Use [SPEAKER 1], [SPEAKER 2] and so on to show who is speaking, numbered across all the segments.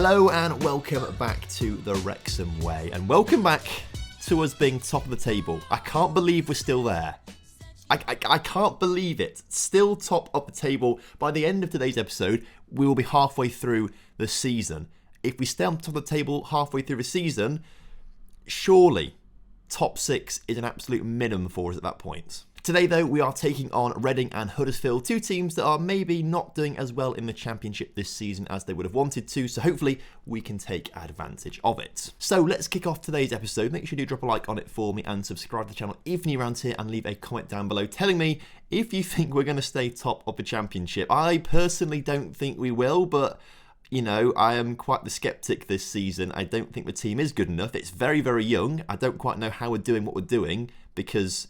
[SPEAKER 1] Hello and welcome back to the Wrexham Way, and welcome back to us being top of the table. I can't believe we're still there. I can't believe it. Still top of the table. By the end of today's episode, we will be halfway through the season. If we stay on top of the table halfway through the season, surely top 6 is an absolute minimum for us at that point. Today, though, we are taking on Reading and Huddersfield, two teams that are maybe not doing as well in the Championship this season as they would have wanted to, so hopefully we can take advantage of it. So let's kick off today's episode. Make sure you do drop a like on it for me and subscribe to the channel if you're new around here, and leave a comment down below telling me if you think we're going to stay top of the Championship. I personally don't think we will, but you know, I am quite the sceptic this season. I don't think the team is good enough. It's very, very young. I don't quite know how we're doing what we're doing because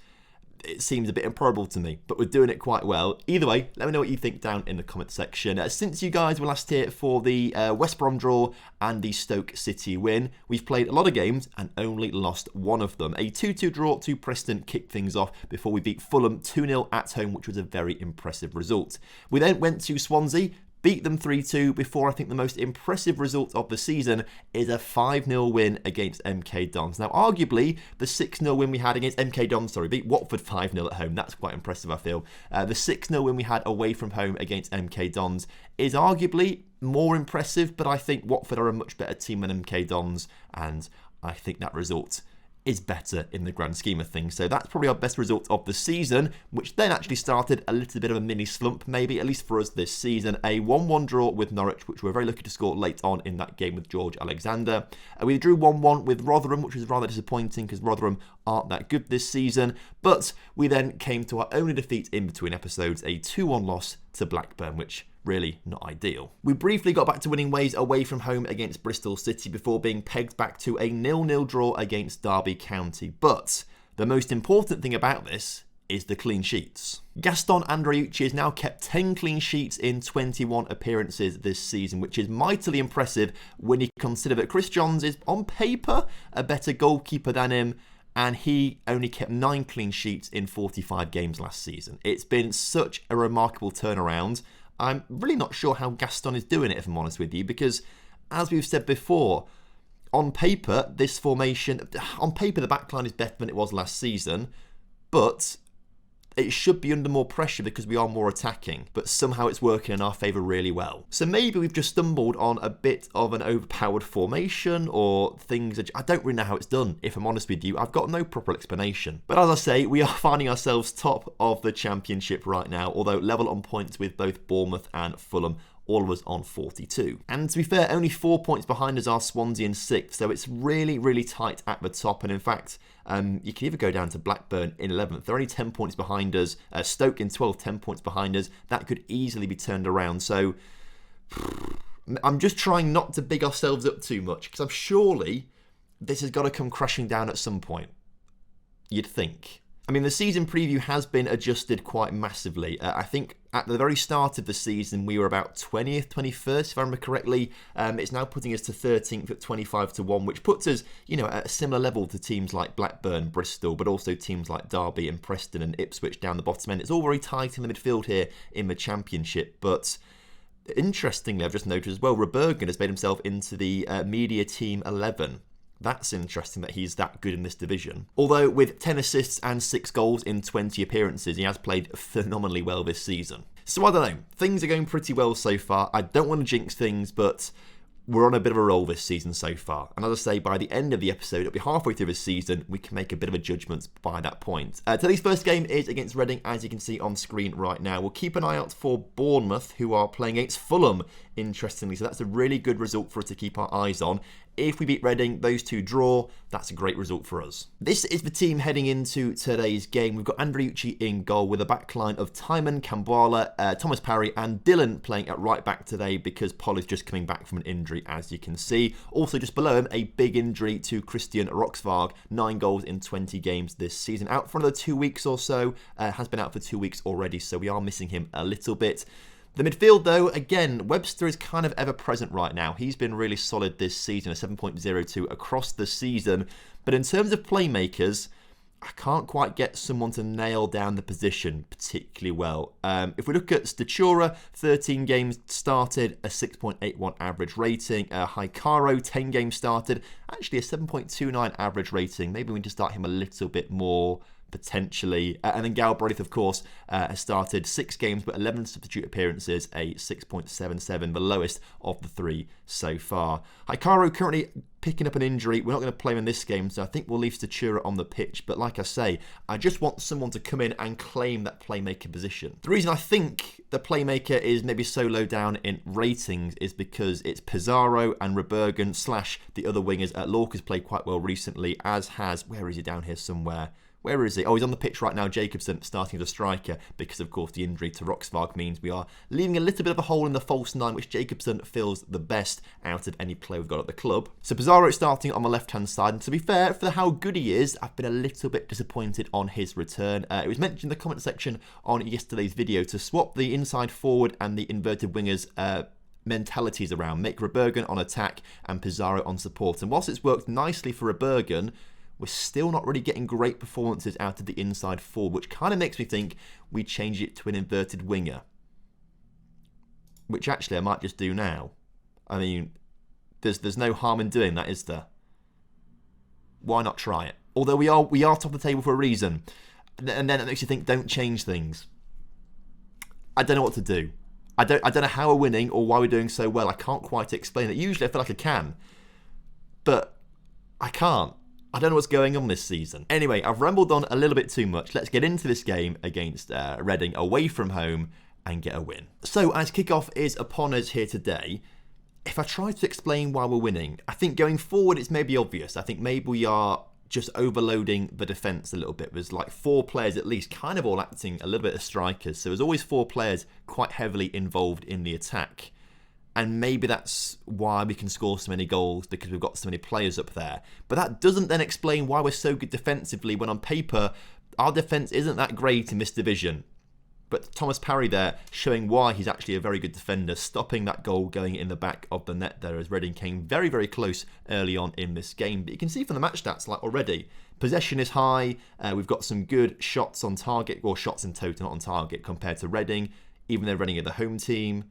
[SPEAKER 1] it seems a bit improbable to me, but we're doing it quite well. Either way, let me know what you think down in the comment section. Since you guys were last here for the West Brom draw and the Stoke City win, we've played a lot of games and only lost one of them. A 2-2 draw to Preston kicked things off before we beat Fulham 2-0 at home, which was a very impressive result. We then went to Swansea, beat them 3-2 before I think the most impressive result of the season is a 5-0 win against MK Dons. Now, arguably, the 6-0 win we had against MK Dons, beat Watford 5-0 at home. That's quite impressive, I feel. The 6-0 win we had away from home against MK Dons is arguably more impressive, but I think Watford are a much better team than MK Dons, and I think that result is better in the grand scheme of things. So that's probably our best result of the season, which then actually started a little bit of a mini slump, maybe, at least for us this season. A 1-1 draw with Norwich, which we were very lucky to score late on in that game with George Alexander. We drew 1-1 with Rotherham, which was rather disappointing because Rotherham aren't that good this season. But we then came to our only defeat in between episodes, a 2-1 loss to Blackburn, which really not ideal. We briefly got back to winning ways away from home against Bristol City before being pegged back to a 0-0 draw against Derby County. But the most important thing about this is the clean sheets. Gaston Andreucci has now kept 10 clean sheets in 21 appearances this season, which is mightily impressive when you consider that Chris Johns is, on paper, a better goalkeeper than him, and he only kept 9 clean sheets in 45 games last season. It's been such a remarkable turnaround. I'm really not sure how Gaston is doing it, if I'm honest with you, because as we've said before, on paper, this formation, on paper, the backline is better than it was last season, but it should be under more pressure because we are more attacking, but somehow it's working in our favour really well. So maybe we've just stumbled on a bit of an overpowered formation or things that I don't really know how it's done, if I'm honest with you. I've got no proper explanation. But as I say, we are finding ourselves top of the Championship right now, although level on points with both Bournemouth and Fulham, all of us on 42. And to be fair, only 4 points behind us are Swansea in 6th, so it's really, really tight at the top. And in fact, you can even go down to Blackburn in 11th. They're only 10 points behind us. Stoke in 12th, 10 points behind us. That could easily be turned around. So I'm just trying not to big ourselves up too much, because surely this has got to come crashing down at some point. You'd think. I mean, the season preview has been adjusted quite massively. I think at the very start of the season, we were about 20th, 21st, if I remember correctly. It's now putting us to 13th at 25-1, which puts us, at a similar level to teams like Blackburn, Bristol, but also teams like Derby and Preston and Ipswich down the bottom end. It's all very tight in the midfield here in the Championship, but interestingly, I've just noticed as well, Rebergen has made himself into the media team 11. That's interesting that he's that good in this division. Although with 10 assists and 6 goals in 20 appearances, he has played phenomenally well this season. So I don't know, things are going pretty well so far. I don't want to jinx things, but we're on a bit of a roll this season so far. And as I say, by the end of the episode, it'll be halfway through this season, we can make a bit of a judgment by that point. Today's first game is against Reading, as you can see on screen right now. We'll keep an eye out for Bournemouth, who are playing against Fulham, interestingly. So that's a really good result for us to keep our eyes on. If we beat Reading, those two draw, that's a great result for us. This is the team heading into today's game. We've got Andreucci in goal with a backline of Timon, Kambuala, Thomas Parry and Dylan playing at right back today because Paul is just coming back from an injury, as you can see. Also just below him, a big injury to Christian Roxvarg, 9 goals in 20 games this season. Out for another 2 weeks or so, has been out for 2 weeks already, so we are missing him a little bit. The midfield, though, again, Webster is kind of ever-present right now. He's been really solid this season, a 7.02 across the season. But in terms of playmakers, I can't quite get someone to nail down the position particularly well. If we look at Statura, 13 games started, a 6.81 average rating. Hikaru, 10 games started, actually a 7.29 average rating. Maybe we need to start him a little bit more potentially. And then Galbraith, of course, has started 6 games but 11 substitute appearances, a 6.77, the lowest of the 3 so far. Hikaru currently picking up an injury. We're not going to play him in this game, so I think we'll leave Statura on the pitch. But like I say, I just want someone to come in and claim that playmaker position. The reason I think the playmaker is maybe so low down in ratings is because it's Pizarro and Rebergen / the other wingers. Lorca's played quite well recently, as has, where is he down here somewhere? Where is he? Oh, he's on the pitch right now. Jacobson starting as a striker because, of course, the injury to Roxvarg means we are leaving a little bit of a hole in the false 9, which Jacobson feels the best out of any player we've got at the club. So Pizarro starting on the left-hand side. And to be fair, for how good he is, I've been a little bit disappointed on his return. It was mentioned in the comment section on yesterday's video to swap the inside forward and the inverted wingers mentalities around. Make Rebergen on attack and Pizarro on support. And whilst it's worked nicely for Rebergen, we're still not really getting great performances out of the inside forward, which kind of makes me think we change it to an inverted winger. Which actually I might just do now. I mean, there's no harm in doing that, is there? Why not try it? Although we are top of the table for a reason. And then it makes you think, don't change things. I don't know what to do. I don't know how we're winning or why we're doing so well. I can't quite explain it. Usually I feel like I can. But I can't. I don't know what's going on this season. Anyway, I've rambled on a little bit too much. Let's get into this game against Reading away from home and get a win. So, as kickoff is upon us here today, if I try to explain why we're winning, I think going forward it's maybe obvious. I think maybe we are just overloading the defence a little bit. There's like 4 players at least, kind of all acting a little bit as strikers. So there's always 4 players quite heavily involved in the attack. And maybe that's why we can score so many goals, because we've got so many players up there. But that doesn't then explain why we're so good defensively when on paper our defence isn't that great in this division. But Thomas Parry there showing why he's actually a very good defender, stopping that goal going in the back of the net there as Reading came very, very close early on in this game. But you can see from the match stats like already, possession is high, we've got some good shots on target, or shots in total, not on target, compared to Reading, even though Reading are the home team.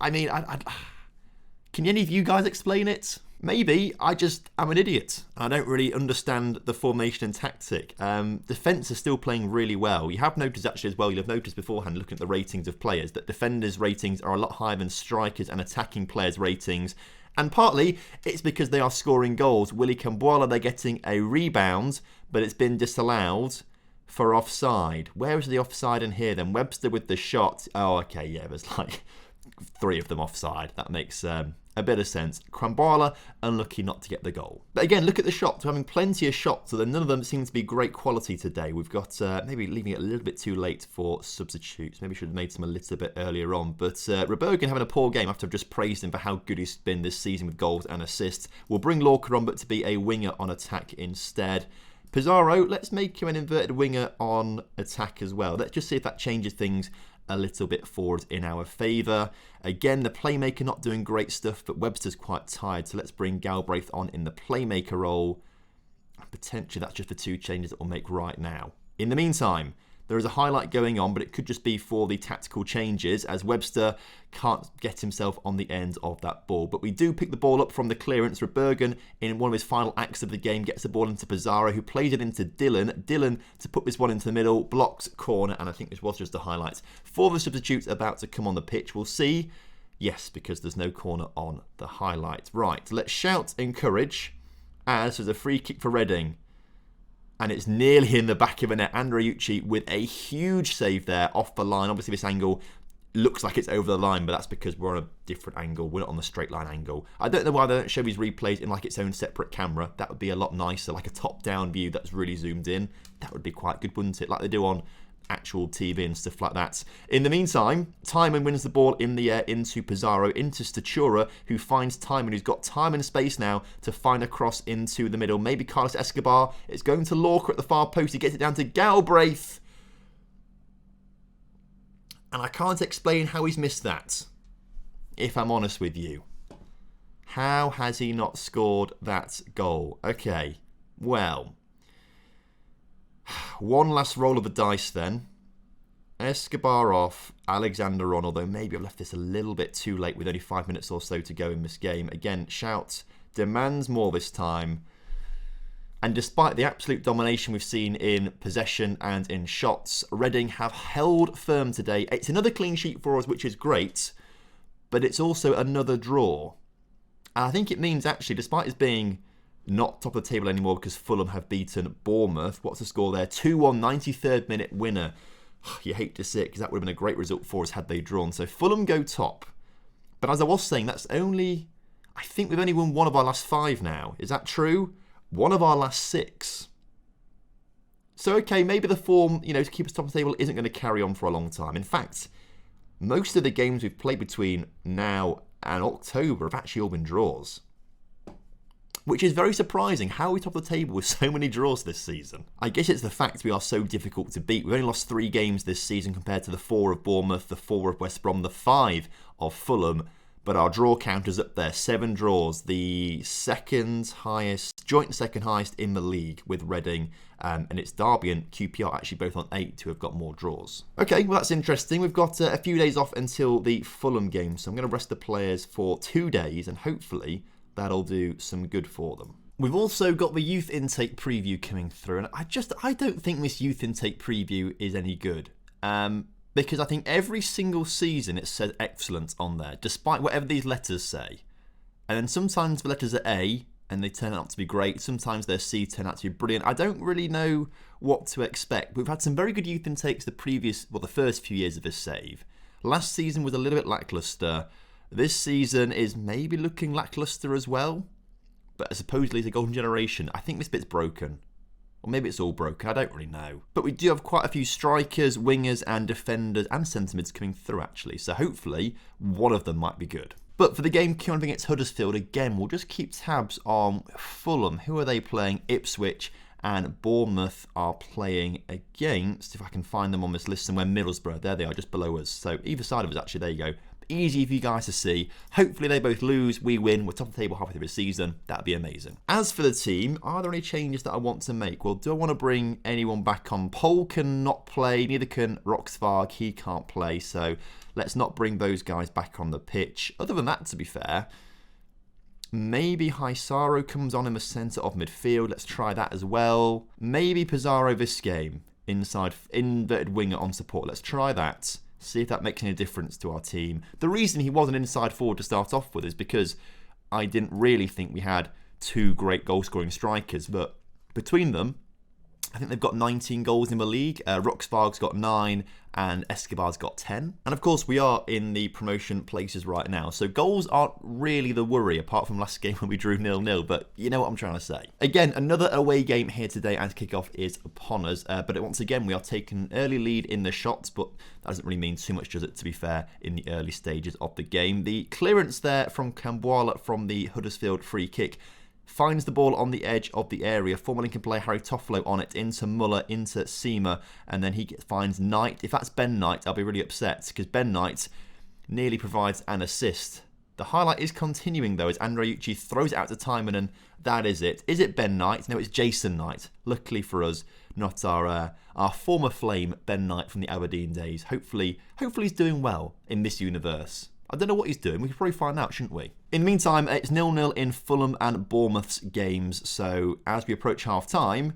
[SPEAKER 1] I mean, can any of you guys explain it? Maybe. I'm an idiot. I don't really understand the formation and tactic. Defence is still playing really well. You have noticed actually as well, you'll have noticed beforehand looking at the ratings of players, that defenders' ratings are a lot higher than strikers and attacking players' ratings. And partly, it's because they are scoring goals. Willy Cambuala, they're getting a rebound, but it's been disallowed for offside. Where is the offside in here then? Webster with the shot. Oh, okay, yeah, there's like 3 of them offside. That makes a bit of sense. Kwambala unlucky not to get the goal. But again, look at the shots. We're having plenty of shots, although none of them seem to be great quality today. We've got maybe leaving it a little bit too late for substitutes. Maybe should have made some a little bit earlier on. But Rebergen having a poor game after I've just praised him for how good he's been this season with goals and assists. We'll bring Lorca on, but to be a winger on attack instead. Pizarro, let's make him an inverted winger on attack as well. Let's just see if that changes things a little bit forward in our favour. Again, the playmaker not doing great stuff, but Webster's quite tired, so let's bring Galbraith on in the playmaker role. Potentially that's just the 2 changes that we'll make right now. In the meantime, there is a highlight going on, but it could just be for the tactical changes as Webster can't get himself on the end of that ball. But we do pick the ball up from the clearance. Rebergen, in one of his final acts of the game, gets the ball into Pizarro, who plays it into Dylan. Dylan to put this one into the middle, blocks corner, and I think this was just a highlight. For the substitutes about to come on the pitch, we'll see. Yes, because there's no corner on the highlight. Right, let's shout encourage as there's a free kick for Reading. And it's nearly in the back of the net. Andreucci with a huge save there off the line. Obviously, this angle looks like it's over the line, but that's because we're on a different angle. We're not on the straight line angle. I don't know why they don't show these replays in like its own separate camera. That would be a lot nicer, like a top-down view that's really zoomed in. That would be quite good, wouldn't it? Like they do on actual TV and stuff like that. In the meantime, Timon wins the ball in the air into Pizarro, into Statura, who finds Timon, who's got time and space now to find a cross into the middle. Maybe Carlos Escobar. It's going to Lorca at the far post. He gets it down to Galbraith. And I can't explain how he's missed that, if I'm honest with you. How has he not scored that goal? Okay, well, one last roll of the dice then. Escobar off, Alexander on, although maybe I've left this a little bit too late with only 5 minutes or so to go in this game. Again, Shout demands more this time. And despite the absolute domination we've seen in possession and in shots, Reading have held firm today. It's another clean sheet for us, which is great, but it's also another draw. And I think it means, actually, despite us being not top of the table anymore because Fulham have beaten Bournemouth, what's the score there? 2-1, 93rd minute winner. You hate to see it because that would have been a great result for us had they drawn. So Fulham go top. But as I was saying, that's only... I think we've only won one of our last 5 now. Is that true? One of our last 6. So, okay, maybe the form, to keep us top of the table isn't going to carry on for a long time. In fact, most of the games we've played between now and October have actually all been draws. Which is very surprising. How are we top of the table with so many draws this season? I guess it's the fact we are so difficult to beat. We've only lost 3 games this season compared to the 4 of Bournemouth, the 4 of West Brom, the 5 of Fulham. But our draw counter's up there. 7 draws. The second highest, joint second highest in the league with Reading. And it's Derby and QPR actually both on 8 who have got more draws. Okay, well that's interesting. We've got a few days off until the Fulham game. So I'm going to rest the players for 2 days and hopefully that'll do some good for them. We've also got the youth intake preview coming through, and I don't think this youth intake preview is any good. Because I think every single season it says excellent on there, despite whatever these letters say. And then sometimes the letters are A, and they turn out to be great. Sometimes they're C, turn out to be brilliant. I don't really know what to expect. We've had some very good youth intakes the first few years of this save. Last season was a little bit lacklustre. This season is maybe looking lacklustre as well, but supposedly it's a golden generation. I think this bit's broken. Or maybe it's all broken, I don't really know. But we do have quite a few strikers, wingers and defenders and centre mids coming through actually, so hopefully one of them might be good. But for the game coming up against Huddersfield, again, we'll just keep tabs on Fulham. Who are they playing? Ipswich and Bournemouth are playing against, if I can find them on this list somewhere, Middlesbrough. There they are, just below us. So either side of us actually, there you go. Easy for you guys to see. Hopefully they both lose, we win, we're top of the table halfway through the season. That'd be amazing. As for the team, are there any changes that I want to make? Well, do I want to bring anyone back on? Pole cannot play, neither can Roxvarg, he can't play, so let's not bring those guys back on the pitch. Other than that, to be fair, maybe Haisaro comes on in the centre of midfield. Let's try that as well. Maybe Pizarro this game, inside inverted winger on support. Let's try that. See if that makes any difference to our team. The reason he was an inside forward to start off with is because I didn't really think we had 2 great goal-scoring strikers. But between them, I think they've got 19 goals in the league. Roxvarg's got 9 and Escobar's got 10. And of course, we are in the promotion places right now. So goals aren't really the worry, apart from last game when we drew 0-0. But you know what I'm trying to say. Again, another away game here today and kickoff is upon us. But once again, we are taking an early lead in the shots. But that doesn't really mean too much, does it, to be fair, in the early stages of the game. The clearance there from Camboala from the Huddersfield free kick finds the ball on the edge of the area. Former Lincoln player Harry Toffolo on it, into Muller, into Seamer, and then he finds Knight. If that's Ben Knight, I'll be really upset, because Ben Knight nearly provides an assist. The highlight is continuing, though, as Andreucci throws it out to Timon, and that is it. Is it Ben Knight? No, it's Jason Knight. Luckily for us, not our former flame, Ben Knight from the Aberdeen days. Hopefully he's doing well in this universe. I don't know what he's doing. We could probably find out, shouldn't we? In the meantime, it's 0-0 in Fulham and Bournemouth's games. So as we approach half-time,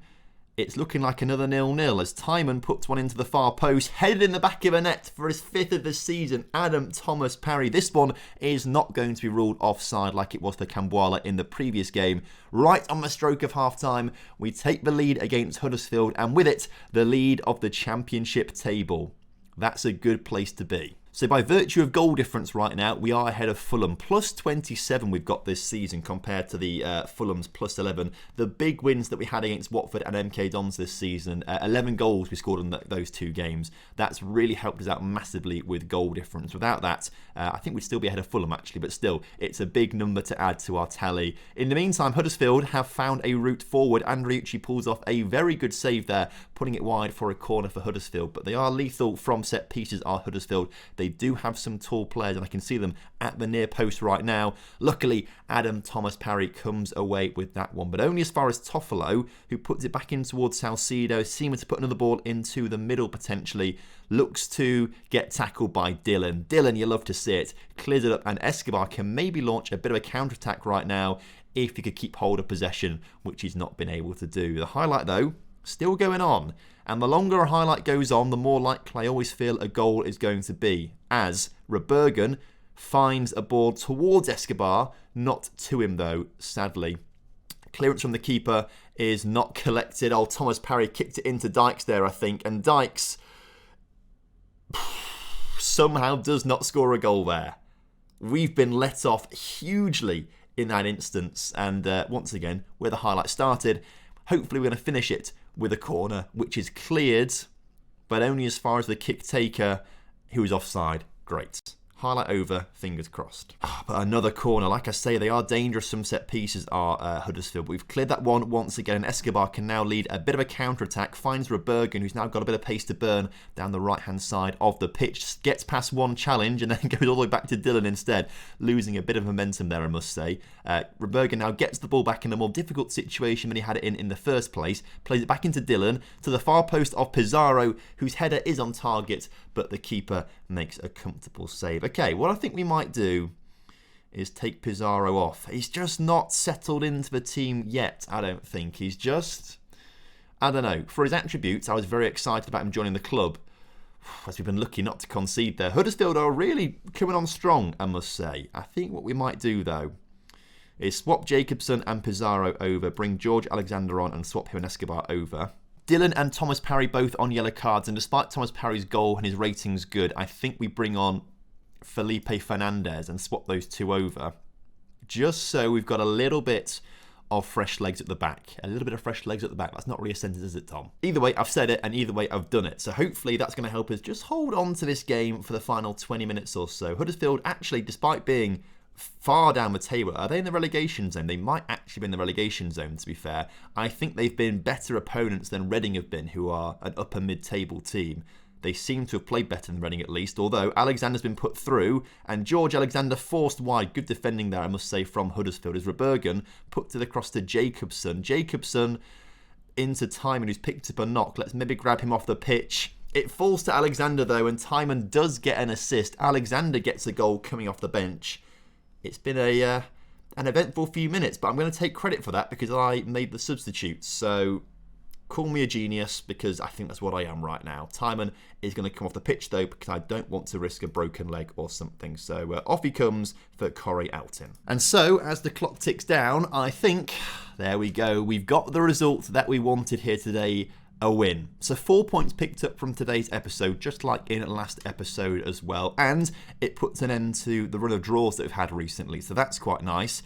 [SPEAKER 1] it's looking like another 0-0 as Timon puts one into the far post, headed in the back of the net for his 5th of the season. Adam Thomas Parry. This one is not going to be ruled offside like it was for Camboala in the previous game. Right on the stroke of half-time, we take the lead against Huddersfield, and with it, the lead of the championship table. That's a good place to be. So by virtue of goal difference right now, we are ahead of Fulham. Plus 27 we've got this season compared to the Fulham's plus 11. The big wins that we had against Watford and MK Dons this season, 11 goals we scored in those 2 games. That's really helped us out massively with goal difference. Without that, I think we'd still be ahead of Fulham actually, but still, it's a big number to add to our tally. In the meantime, Huddersfield have found a route forward. Andreucci pulls off a very good save there, putting it wide for a corner for Huddersfield, but they are lethal from set pieces, are Huddersfield. They they do have some tall players, and I can see them at the near post right now. Luckily, Adam Thomas Parry comes away with that one, but only as far as Toffolo, who puts it back in towards Salcedo, seeming to put another ball into the middle potentially. Looks to get tackled by Dylan. Dylan, you love to see it, clears it up, and Escobar can maybe launch a bit of a counter-attack right now if he could keep hold of possession, which he's not been able to do. The highlight, though, still going on. And the longer a highlight goes on, the more likely I always feel a goal is going to be, as Reupload finds a ball towards Escobar, not to him though, sadly. Clearance from the keeper is not collected. Oh, Thomas Parry kicked it into Dykes there, I think, and Dykes somehow does not score a goal there. We've been let off hugely in that instance, and once again, where the highlight started, hopefully we're going to finish it with a corner, which is cleared, but only as far as the kick taker, who is offside. Great. Highlight over, fingers crossed. But another corner. Like I say, they are dangerous, some set pieces are Huddersfield. We've cleared that one once again, and Escobar can now lead a bit of a counter-attack. Finds Reupload, who's now got a bit of pace to burn down the right-hand side of the pitch. Gets past one challenge and then goes all the way back to Dylan instead, losing a bit of momentum there, I must say. Reupload now gets the ball back in a more difficult situation than he had it in the first place. Plays it back into Dylan, to the far post of Pizarro, whose header is on target, but the keeper makes a comfortable save. Okay, what I think we might do is take Pizarro off. He's just not settled into the team yet, I don't think. He's just, I don't know. For his attributes, I was very excited about him joining the club, as we've been lucky not to concede there. Huddersfield are really coming on strong, I must say. I think what we might do, though, is swap Jacobson and Pizarro over, bring George Alexander on, and swap him and Escobar over. Dylan and Thomas Parry both on yellow cards, and despite Thomas Parry's goal and his rating's good, I think we bring on Felipe Fernandez and swap those two over, just so we've got a little bit of fresh legs at the back. A little bit of fresh legs at the back. That's not really a sentence, is it, Tom? Either way, I've said it, and either way, I've done it. So hopefully that's going to help us just hold on to this game for the final 20 minutes or so. Huddersfield, actually, despite being far down the table, are they in the relegation zone? They might actually be in the relegation zone, to be fair. I think they've been better opponents than Reading have been, who are an upper mid-table team. They seem to have played better than Reading at least, although Alexander's been put through, and George Alexander forced wide. Good defending there, I must say, from Huddersfield, as Reupload puts it across to Jacobson. Jacobson into Timon, who's picked up a knock. Let's maybe grab him off the pitch. It falls to Alexander, though, and Timon does get an assist. Alexander gets a goal coming off the bench. It's been an eventful few minutes, but I'm going to take credit for that because I made the substitutes. So call me a genius, because I think that's what I am right now. Timon is going to come off the pitch, though, because I don't want to risk a broken leg or something. So off he comes for Corey Alton. And so, as the clock ticks down, I think, there we go, we've got the result that we wanted here today. A win. So 4 points picked up from today's episode, just like in last episode as well. And it puts an end to the run of draws that we've had recently. So that's quite nice.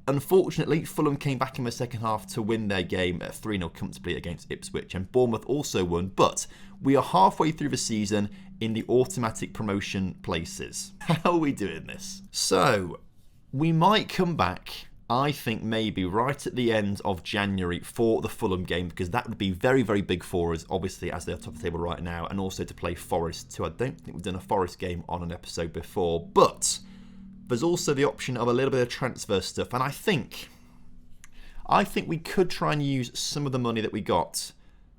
[SPEAKER 1] Unfortunately, Fulham came back in the second half to win their game at 3-0 comfortably against Ipswich. And Bournemouth also won. But we are halfway through the season in the automatic promotion places. How are we doing this? So we might come back, I think, maybe right at the end of January for the Fulham game, because that would be very, very big for us, obviously, as they're top of the table right now, and also to play Forest too. I don't think we've done a Forest game on an episode before, but there's also the option of a little bit of transfer stuff, and I think we could try and use some of the money that we got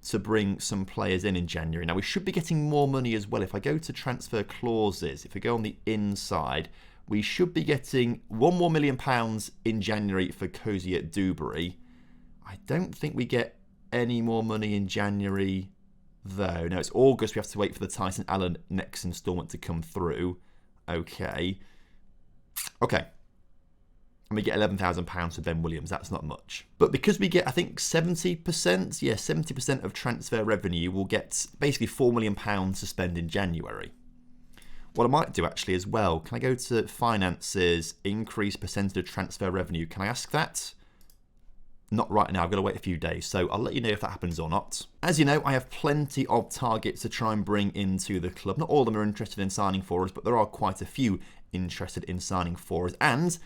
[SPEAKER 1] to bring some players in January. Now, we should be getting more money as well. If I go to transfer clauses, if we go on the inside, we should be getting £1 million more in January for Cozy at Dewberry. I don't think we get any more money in January, though. No, it's August. We have to wait for the Tyson Allen next instalment to come through. Okay. And we get £11,000 for Ben Williams. That's not much. But because we get, I think, 70%, yeah, 70% of transfer revenue, we'll get basically £4 million to spend in January. What I might do actually as well, can I go to finances, increase percentage of transfer revenue? Can I ask that? Not right now, I've got to wait a few days, so I'll let you know if that happens or not. As you know, I have plenty of targets to try and bring into the club. Not all of them are interested in signing for us, but there are quite a few interested in signing for us. And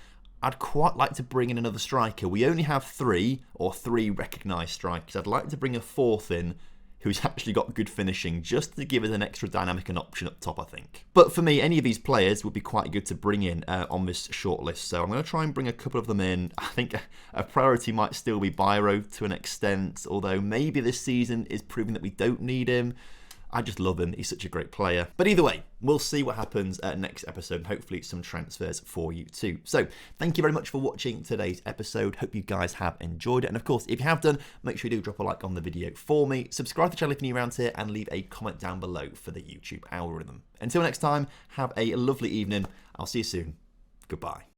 [SPEAKER 1] I'd quite like to bring in another striker. We only have three recognised strikers. I'd like to bring a fourth in who's actually got good finishing, just to give us an extra dynamic and option up top, I think. But for me, any of these players would be quite good to bring in on this shortlist. So I'm going to try and bring a couple of them in. I think a priority might still be Biro to an extent, although maybe this season is proving that we don't need him. I just love him. He's such a great player. But either way, we'll see what happens next episode, and hopefully some transfers for you too. So thank you very much for watching today's episode. Hope you guys have enjoyed it. And of course, if you have done, make sure you do drop a like on the video for me. Subscribe to the channel if you're new around here, and leave a comment down below for the YouTube algorithm. Until next time, have a lovely evening. I'll see you soon. Goodbye.